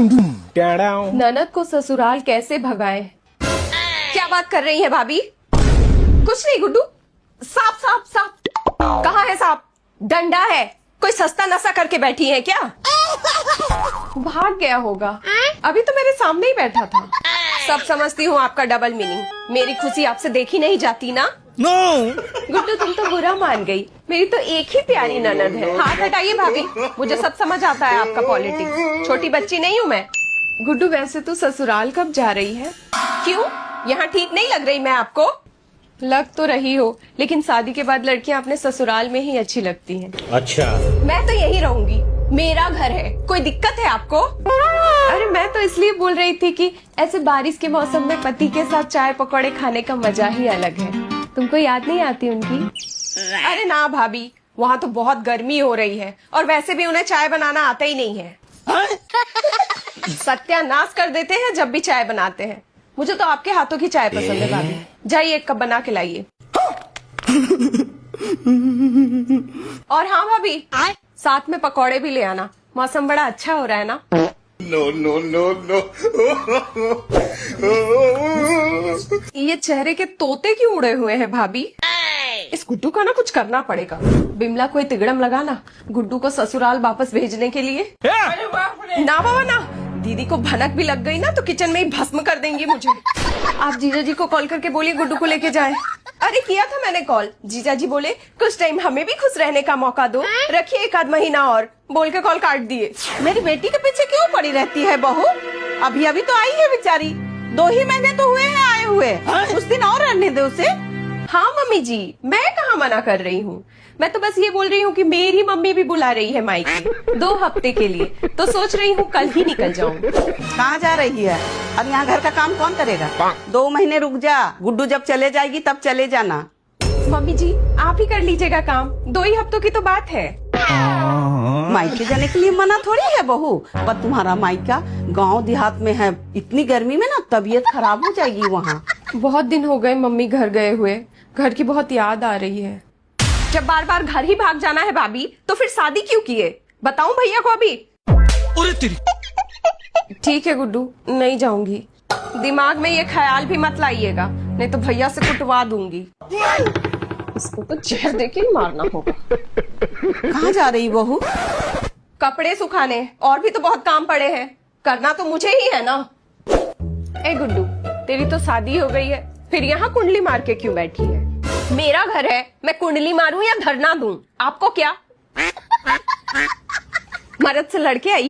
ननद को ससुराल कैसे भगाएं? क्या बात कर रही है भाभी? कुछ नहीं गुड्डू, सांप सांप सांप। कहाँ है सांप? डंडा है। कोई सस्ता नशा करके बैठी है क्या? भाग गया होगा, अभी तो मेरे सामने ही बैठा था। सब समझती हूँ आपका डबल मीनिंग। मेरी खुशी आपसे देखी नहीं जाती ना। गुड्डू तुम तो बुरा मान गई। मेरी तो एक ही प्यारी ननद है। हाथ हटाइए भाभी, मुझे सब समझ आता है आपका पॉलिटिक्स। छोटी बच्ची नहीं हूँ मैं। गुड्डू वैसे तो ससुराल कब जा रही है? क्यों, यहाँ ठीक नहीं लग रही मैं आपको? लग तो रही हो, लेकिन शादी के बाद लड़कियां अपने ससुराल में ही अच्छी लगती हैं। अच्छा, मैं तो यही रहूंगी, मेरा घर है। कोई दिक्कत है आपको? अरे मैं तो इसलिए बोल रही थी कि ऐसे बारिश के मौसम में पति के साथ चाय पकौड़े खाने का मजा ही अलग है। तुमको याद नहीं आती उनकी? अरे ना भाभी, वहाँ तो बहुत गर्मी हो रही है और वैसे भी उन्हें चाय बनाना आता ही नहीं है। सत्यानाश कर देते हैं जब भी चाय बनाते हैं। मुझे तो आपके हाथों की चाय पसंद है भाभी। जाइए एक कप बना के लाइए। और हाँ भाभी, साथ में पकौड़े भी ले आना। मौसम बड़ा अच्छा हो रहा है ना। No no no no. ये चेहरे के तोते क्यों उड़े हुए हैं भाभी? इस गुड्डू का ना कुछ करना पड़ेगा। बिमला कोई तिगड़म लगाना गुड्डू को ससुराल वापस भेजने के लिए। ना बाबा ना, दीदी को भनक भी लग गई ना तो किचन में ही भस्म कर देंगी मुझे। आप जीजा जी को कॉल करके बोलिए गुड्डू को लेके जाएं। अरे किया था मैंने कॉल, जीजा जी बोले कुछ टाइम हमें भी खुश रहने का मौका दो, रखिए एक आध महीना और, बोल के कॉल काट दिए। मेरी बेटी के पीछे क्यों पड़ी रहती है बहू? अभी अभी तो आई है बेचारी, 2 ही महीने तो हुए हैं आए हुए। कुछ दिन और रहने दे उसे। हाँ मम्मी जी, मैं कहाँ मना कर रही हूँ। मैं तो बस ये बोल रही हूँ कि मेरी मम्मी भी बुला रही है मायके 2 हफ्ते के लिए, तो सोच रही हूँ कल ही निकल जाऊँ। कहाँ जा रही है? अब यहाँ घर का काम कौन करेगा? 2 महीने रुक जा, गुड्डू जब चले जाएगी तब चले जाना। मम्मी जी आप ही कर लीजिएगा काम, 2 ही हफ्तों की तो बात है। मायके जाने के लिए मना थोड़ी है बहू, पर तुम्हारा मायका गांव देहात में है। इतनी गर्मी में ना तबीयत खराब हो जाएगी वहाँ। बहुत दिन हो गए मम्मी घर गए हुए, घर की बहुत याद आ रही है। जब बार बार घर ही भाग जाना है भाभी, तो फिर शादी क्यों किए? बताऊं भैया को अभी? ठीक है गुड्डू, नहीं जाऊंगी। दिमाग में ये ख्याल भी मत लाइएगा, नहीं तो भैया से कुटवा दूंगी। इसको तो जहर देके ही मारना होगा। कहाँ जा रही बहू? कपड़े सुखाने, और भी तो बहुत काम पड़े हैं। करना तो मुझे ही है ना। ए गुड्डू, तेरी तो शादी हो गई है, फिर यहाँ कुंडली मार के क्यों बैठी है? मेरा घर है, मैं कुंडली मारूं या धरना दूं, आपको क्या? मर्द से लड़के आई